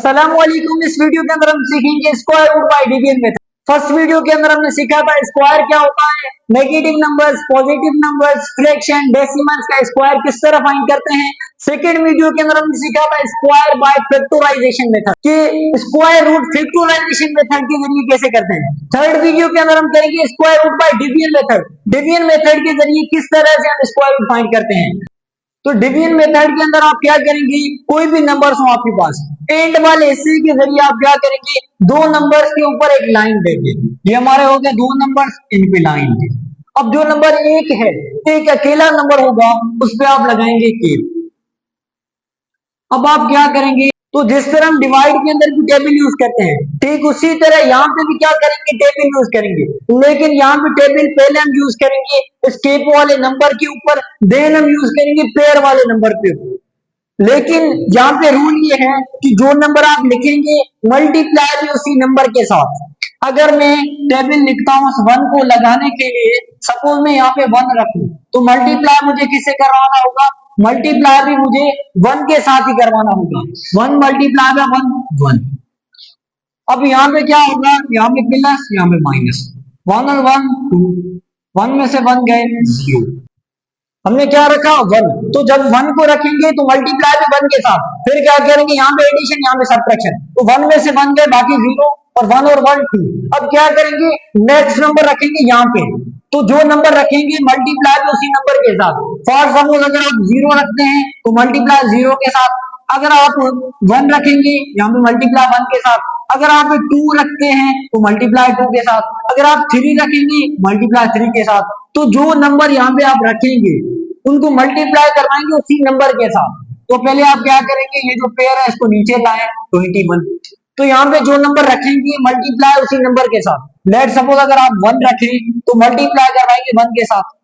अस्सलामुअलैकुम। इस वीडियो के अंदर हम सीखेंगे square root by division method. First video के अंदर हमने सीखा था स्क्वायर क्या होता है, negative numbers, positive numbers, fraction, decimals का स्क्वायर किस तरह फाइंड करते हैं। सेकंड वीडियो के अंदर हमने सीखा था स्क्वायर बाय फैक्टराइजेशन मेथड कि स्क्वायर रूट फैक्टराइजेशन मेथड के जरिए कैसे करते हैं। थर्ड वीडियो के अंदर हम करेंगे square root by division method. Division method के जरिए किस तरह से हम स्क्वायर रूट फाइंड करते हैं। तो डिवीजन मेथड के अंदर आप क्या करेंगे, कोई भी नंबर्स हो आपके पास, एंड वाले हिस्से के जरिए आप क्या करेंगे, दो नंबर्स के ऊपर एक लाइन देंगे। ये हमारे हो गए दो नंबर्स, इन पे लाइन दे। अब जो नंबर एक है, एक अकेला नंबर होगा, उस पे आप लगाएंगे केप। अब आप क्या करेंगे, तो जिस तरह हम डिवाइड के अंदर भी टेबल यूज करते हैं, ठीक उसी तरह यहाँ पे भी क्या करेंगे, टेबल यूज करेंगे। लेकिन यहाँ पे टेबल पहले हम यूज करेंगे स्केप वाले नंबर के ऊपर, देन हम यूज करेंगे पेयर वाले नंबर पे। लेकिन यहाँ पे रूल ये है कि जो नंबर आप लिखेंगे मल्टीप्लाई भी उसी नंबर के साथ। अगर मैं टेबल लिखता हूँ वन को लगाने के लिए, सपोज मैं यहाँ पे वन रखूं, तो मल्टीप्लाई मुझे किससे करवाना होगा, मल्टीप्लाई भी मुझे वन के साथ ही करवाना होगा। One multiply by one, one. अब यहाँ पे क्या होगा, यहाँ पे प्लस, यहाँ पे माइनस, वन और वन टू, वन में से वन गए जीरो, हमने क्या रखा वन। तो जब वन को रखेंगे तो मल्टीप्लाई भी वन के साथ, फिर क्या करेंगे, यहाँ पे एडिशन, यहाँ पे सब्ट्रैक्शन, तो वन में से वन गए बाकी जीरो, और वन टू। अब क्या करेंगे, नेक्स्ट नंबर रखेंगे यहाँ पे, तो जो नंबर रखेंगे मल्टीप्लाई भी उसी नंबर के साथ। फॉर सपोज अगर आप जीरो रखते हैं तो मल्टीप्लाई जीरो के साथ, अगर आप वन रखेंगे यहाँ पे मल्टीप्लाई वन के साथ, अगर आप टू रखते हैं तो मल्टीप्लाई टू के साथ, अगर आप थ्री रखेंगे मल्टीप्लाई थ्री के साथ। तो जो नंबर यहाँ पे आप रखेंगे उनको मल्टीप्लाई करवाएंगे उसी नंबर के साथ। तो पहले आप क्या करेंगे, ये जो पेयर है इसको नीचे लाएं 21, तो यहाँ पे जो नंबर रखेंगे मल्टीप्लाई उसी नंबर के साथ। लेट सपोज अगर आप वन रखें तो मल्टीप्लाई करवाएंगे वन के साथ,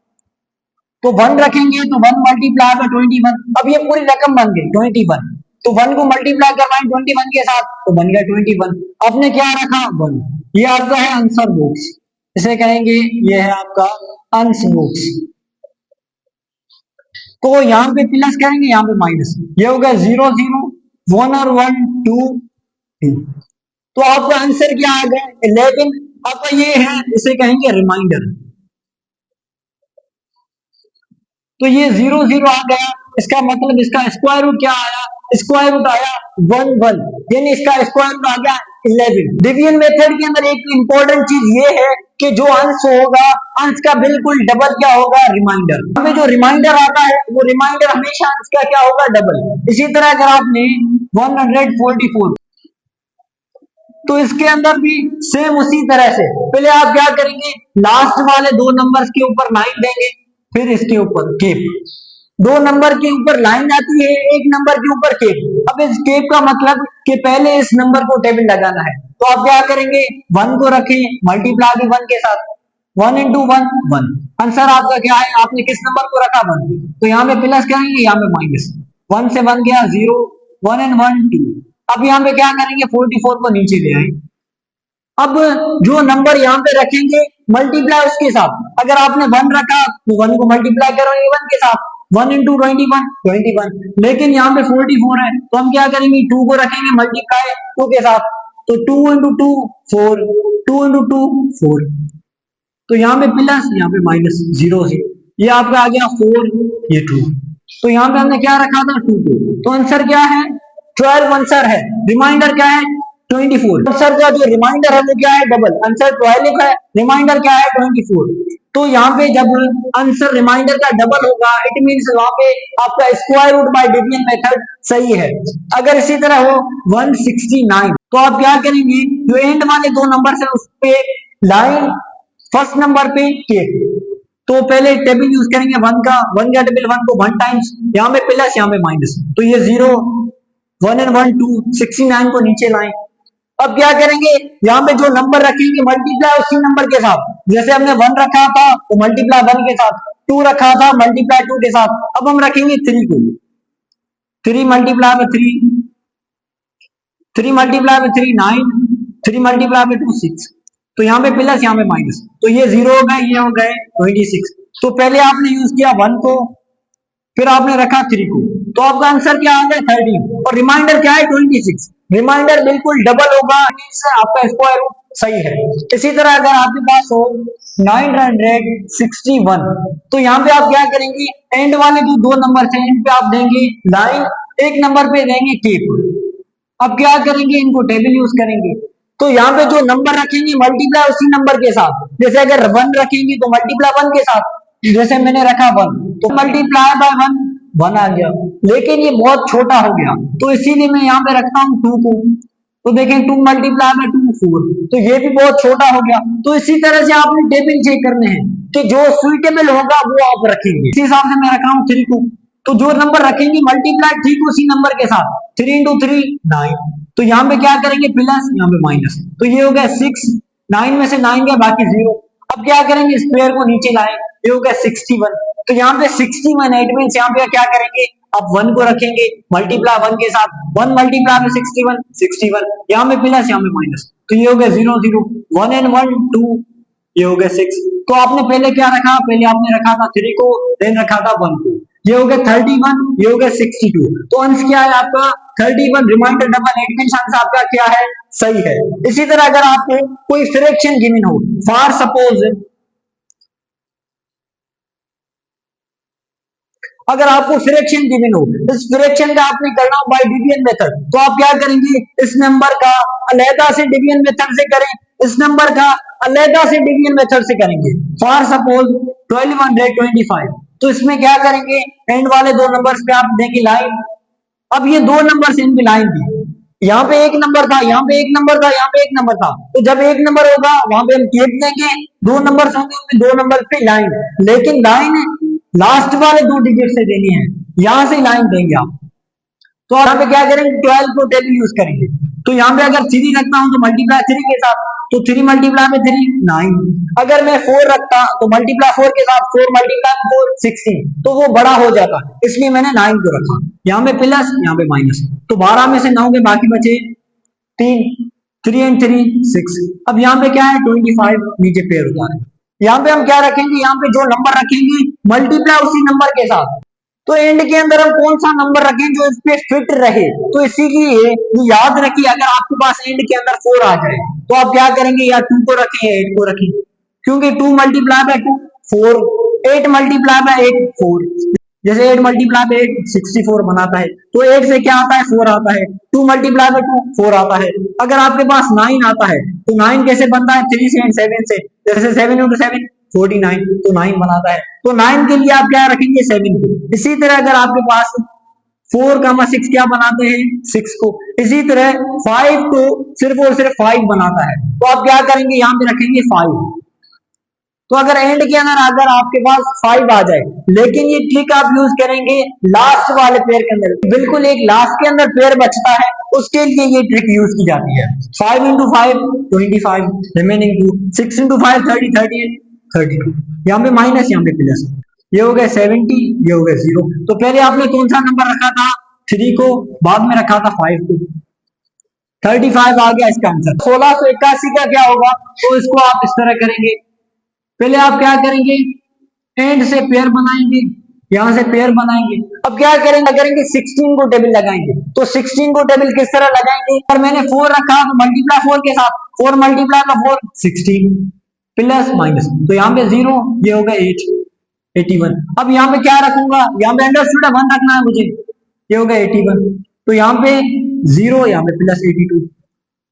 तो वन रखेंगे तो वन मल्टीप्लाई बाय 21। अब ये पूरी रकम बन गई 21, तो वन को मल्टीप्लाई करवाएं 21 के साथ तो बन गया 21। आपने क्या रखा, वन। ये आपका है आंसर बॉक्स, इसे कहेंगे ये है आपका आंसर बॉक्स। तो यहाँ पे प्लस करेंगे, यहाँ पे माइनस, ये हो गया जीरो जीरो, वन और वन टू टू। तो आपका आंसर क्या आ गया 11। आपका ये है, इसे कहेंगे रिमाइंडर। तो ये जीरो जीरो आ गया, इसका मतलब इसका स्क्वायर रूट क्या आया, स्क्वायर रूट आया वन वन, यानी इसका स्क्वायर रूट आ गया 11। डिवीजन मेथड के अंदर एक इंपॉर्टेंट चीज ये है कि जो अंश होगा, अंश का बिल्कुल डबल क्या होगा, रिमाइंडर। हमें जो रिमाइंडर आता है वो रिमाइंडर हमेशा अंश का क्या होगा, डबल। इसी तरह अगर आपने 144, तो इसके अंदर भी सेम उसी तरह से, पहले आप क्या करेंगे, लास्ट वाले दो नंबर्स के ऊपर लाइन देंगे, फिर इसके ऊपर केप। दो नंबर के ऊपर लाइन आती है, एक नंबर के ऊपर केप। अब इस केप का मतलब कि पहले इस नंबर को टेबल लगाना है, तो आप क्या करेंगे, वन को रखें मल्टीप्लाई भी वन के साथ, one into one one. Answer आपका क्या है, आपने किस नंबर को रखा, वन, तो यहाँ पे प्लस करेंगे, यहाँ पे माइनस, वन से वन गया zero, one and one two. अब यहाँ पे क्या करेंगे, 44 को नीचे ले आए। अब जो नंबर यहाँ पे रखेंगे मल्टीप्लाई उसके साथ, अगर आपने वन रखा तो वन को मल्टीप्लाई करेंगे वन के साथ, वन इंटू 21 21। लेकिन यहाँ पे 44 है, तो हम क्या करेंगे, टू को रखेंगे मल्टीप्लाई टू के साथ, तो two into two four, two into two four. तो यहाँ पे प्लस, यहाँ पे माइनस, जीरो जीरो, ये आपका आ गया फोर, ये टू। तो यहाँ पे हमने क्या रखा था, टू को। तो आंसर क्या है, 12 आंसर है। रिमाइंडर क्या है, 24। आंसर का जो रिमाइंडर है वो क्या है, डबल। आंसर 12 है, रिमाइंडर क्या है 24। तो यहाँ पे जब आंसर रिमाइंडर का डबल होगा, इट मींस वहां पे आपका square root by division method सही है। अगर इसी तरह हो 169, तो आप क्या करेंगे, जो एंड वाले दो नंबर है उस पे लाइन, फर्स्ट नंबर पे केप। तो पहले टेबल यूज करेंगे वन का टेबल, वन को वन टाइम्स, यहाँ पे प्लस, यहाँ पे माइनस, तो ये zero, one and one two, 69 को नीचे लाएं। अब क्या करेंगे, यहाँ पे जो नंबर रखेंगे मल्टीप्लाई उसी नंबर के साथ। जैसे हमने वन रखा था तो मल्टीप्लाई वन के साथ, टू रखा था मल्टीप्लाई टू के साथ। अब हम रखेंगे थ्री को, थ्री मल्टीप्लाई में थ्री, थ्री मल्टीप्लाई में थ्री नाइन, थ्री मल्टीप्लाई में टू सिक्स। तो यहाँ पे प्लस, यहाँ पे माइनस, तो ये जीरो हो गए, ये हो गए 26। तो पहले आपने यूज किया वन को, फिर आपने रखा थ्री को, तो आपका आंसर क्या आ गया 13, और रिमाइंडर क्या है 26। रिमाइंडर बिल्कुल डबल होगा, आपका स्क्वायर रूट सही है। इसी तरह अगर आपके पास हो 961, तो यहाँ पे आप क्या करेंगे, एंड वाले जो दो नंबर थे इन पे आप देंगे लाइन, एक नंबर पे देंगे कीप। अब क्या करेंगे, इनको टेबल यूज करेंगे। तो यहाँ पे जो नंबर रखेंगे मल्टीप्लाई उसी नंबर के साथ, जैसे अगर 1 रखेंगे तो मल्टीप्लाई 1 के साथ, जैसे मैंने रखा 1 तो मल्टीप्लाई बाय 1 आ गया। लेकिन ये बहुत छोटा हो गया, तो इसीलिए मैं यहाँ पे रखता हूँ 2 को। तो देखें 2 मल्टीप्लाई बाय 2 4, तो ये भी बहुत छोटा हो गया। तो इसी तरह से आपने टेबल चेक करने हैं कि जो सुइटेबल होगा वो आप रखेंगे। इस हिसाब से मैं रख रहा हूँ 3 को, तो जो नंबर रखेंगे मल्टीप्लाई ठीक उसी नंबर के साथ, 3 इंटू 3 9। तो यहाँ पे क्या करेंगे प्लस, यहाँ पे माइनस, तो ये हो गया 6, 9 में से 9 गया बाकी 0। अब क्या करेंगे, स्क्वायर को नीचे लाए, ये हो गया 61। तो यहाँ पे 61 एट मीन यहाँ पे क्या करेंगे, आप 1 को रखेंगे मल्टीप्लाई 1 के साथ, 1 मल्टीप्लाई में 61 61, यहाँ पे प्लस यहाँ पे माइनस, तो ये हो गया 0 0, 1 एंड 1 2, ये हो गया 6। तो आपने पहले क्या रखा, पहले आपने रखा था 3 को, देन रखा था 1 को, ये हो गया 31, ये हो गया 62। तो अंश क्या है आपका 31, reminder double, it mean answer आपका क्या है, सही है। इसी तरह अगर आपको कोई फ्रैक्शन गिवन हो, फॉर सपोज अगर आपको फ्रैक्शन गिवन हो, इस फ्रैक्शन का आपने करना हो बाय डिवीजन मेथड, तो आप क्या करेंगे, इस नंबर का अलहदा से डिवीजन मेथड से करें, इस नंबर का अलहदा से डिवीजन मेथड से करेंगे। फॉर सपोज 1225, तो इसमें क्या करेंगे, एंड वाले दो नंबर्स पे आप देंगे लाइन। अब ये दो नंबर से इनकी लाइन दी, यहाँ पे एक नंबर था, यहाँ पे एक नंबर था, यहाँ पे एक नंबर था, तो जब एक नंबर होगा वहां पे हम केप देंगे, दो नंबर होंगे उनमें दो नंबर पे लाइन, लेकिन लाइन लास्ट वाले दो डिजिट से देनी है, यहां से लाइन देंगे आप। तो यहाँ पे क्या करेंगे, 12 को टेबल यूज करेंगे। तो यहाँ पे अगर 3 रखता हूं तो मल्टीप्लाई 3 के साथ, तो 3 मल्टीप्लाई में 3 9। अगर मैं 4 रखता तो मल्टीप्लाई 4 के साथ, 4 मल्टीप्लाई 4 16, तो वो बड़ा हो जाता, इसलिए मैंने 9 को रखा। यहाँ पे प्लस, यहाँ पे माइनस, तो 12 में से 9 के बाकी बचे 3, 3 एंड 3 6। अब यहाँ पे क्या है 25, नीचे पेयर होता है। यहाँ पे हम क्या रखेंगे, यहाँ पे जो नंबर रखेंगे मल्टीप्लाई उसी नंबर के साथ। तो एंड के अंदर हम कौन सा नंबर रखें जो इस पे फिट रहे, तो इसी की याद रखिए, अगर आपके पास एंड के अंदर 4 आ जाए तो आप क्या करेंगे, या 2 को रखें या 8 को रखें, क्योंकि 2 मल्टीप्लाई बाय 2 4, 8 मल्टीप्लाई बाय 8 4, जैसे 8 मल्टीप्लाई बाय 8 64 बनाता है, तो 8 से क्या आता है 4 आता है, 2 मल्टीप्लाई बाय 2 4 आता है। अगर आपके पास 9 आता है तो 9 कैसे बनता है, 3 से एंड 7 से, जैसे 7 इंटू 7 49, तो 9 बनाता है। तो 9 के लिए आप क्या रखेंगे 7 को। इसी तरह अगर आपके पास 4 का 6 क्या बनाते हैं 6 को, इसी तरह 5 को सिर्फ और सिर्फ 5 बनाता है, तो आप क्या करेंगे यहाँ पे रखेंगे 5। तो अगर एंड के अंदर अगर आपके पास 5 आ जाए, लेकिन ये ट्रिक आप यूज करेंगे लास्ट वाले पेयर के अंदर, बिल्कुल एक लास्ट के अंदर पेयर बचता है, उसके लिए ये ट्रिक यूज की जाती है। 5 इंटू 5 25, रिमेनिंग 2, 6 इंटू 5 30 30 32, यहाँ पे माइनस यहाँ पे प्लस, ये हो गया 70, ये हो गया 0। तो पहले आपने कौन सा नंबर रखा था 3 को, बाद में रखा था 5 को, 35 आ गया इसका आंसर। 1681 का क्या होगा, तो इसको आप इस तरह करेंगे, पहले आप क्या करेंगे एंड से पेयर बनाएंगे, यहां से पेयर बनाएंगे। अब क्या करेंगे 16 को टेबल लगाएंगे, तो 16 को टेबल किस तरह लगाएंगे, और मैंने 4 रखा तो मल्टीप्लाई 4 के साथ, 4 मल्टीप्लाई का 4 16 प्लस माइनस, तो यहाँ पे 0, ये होगा 8 81। अब यहाँ पे क्या रखूंगा, यहाँ पे अंडरस्टूड 1 रखना है मुझे, ये होगा 81, तो यहाँ पे 0, यहाँ पे प्लस 82।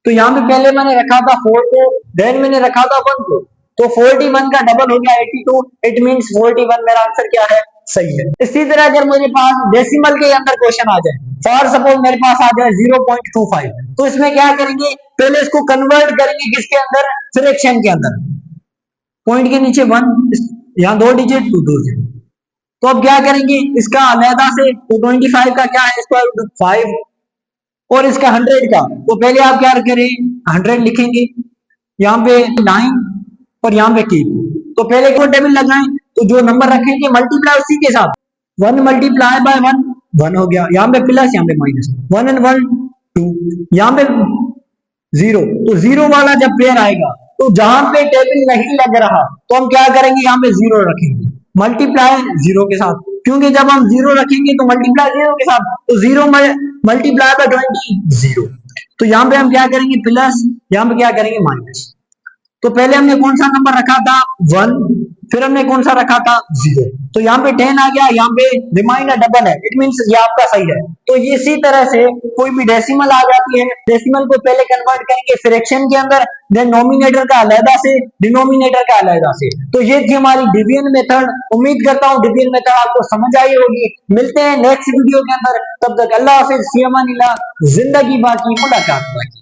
तो यहाँ पे पहले मैंने रखा था 4 को, देन मैंने रखा था 1 को, तो 41 का डबल हो गया 82, इट मींस 41 मेरा आंसर क्या है, सही है। इसी तरह अगर मुझे पास डेसिमल के अंदर क्वेश्चन आ जाए, फॉर सपोज मेरे पास आ जाए 0.25, तो इसमें क्या करेंगे, पहले इसको कन्वर्ट करेंगे किसके अंदर, फ्रैक्शन के अंदर, पॉइंट के नीचे 1, यहाँ 2 डिजिट तो 2 डिजिट। तो अब क्या करेंगे, इसका अलहदा से, तो 25 का क्या है स्क्वायर रूट 5, और इसका 100 का, तो पहले आप क्या करें 100 लिखेंगे, यहाँ पे 9 और यहाँ पे की, तो पहले को टेबल लगाएं, तो जो नंबर रखेंगे मल्टीप्लाई उसी के साथ, 1 मल्टीप्लाई बाय 1 1 हो गया, यहाँ पे प्लस यहाँ पे माइनस, 1 एंड 1 2, यहाँ पे 0, तो 0 वाला जब पेयर आएगा, तो जहां पे टेबल नहीं लग रहा तो हम क्या करेंगे, यहाँ पे 0 रखेंगे, मल्टीप्लाई 0 के साथ, क्योंकि जब हम 0 रखेंगे तो मल्टीप्लाई 0 के साथ, तो 0 मल्टीप्लाई बाय 20 0, तो यहाँ पे हम क्या करेंगे प्लस, यहाँ पे क्या करेंगे माइनस। तो पहले हमने कौन सा नंबर रखा था 1, फिर हमने कौन सा रखा था 0, तो यहाँ पे 10 आ गया, यहाँ पे रिमाइंडर डबल है, इट मींस ये आपका सही है। तो ये इसी तरह से कोई भी डेसिमल आ जाती है, डेसिमल को पहले कन्वर्ट करेंगे फ्रैक्शन के अंदर, देन नोमिनेटर का अलग से, डिनोमिनेटर का अलग से। तो ये थी हमारी डिवीजन मेथड। उम्मीद करता हूँ डिवीजन मेथड आपको समझ आई होगी। मिलते हैं नेक्स्ट वीडियो के अंदर, तब तक अल्लाह हाफिज, फ़ी अमानिल्लाह, जिंदगी बाकी मुलाकात बाकी।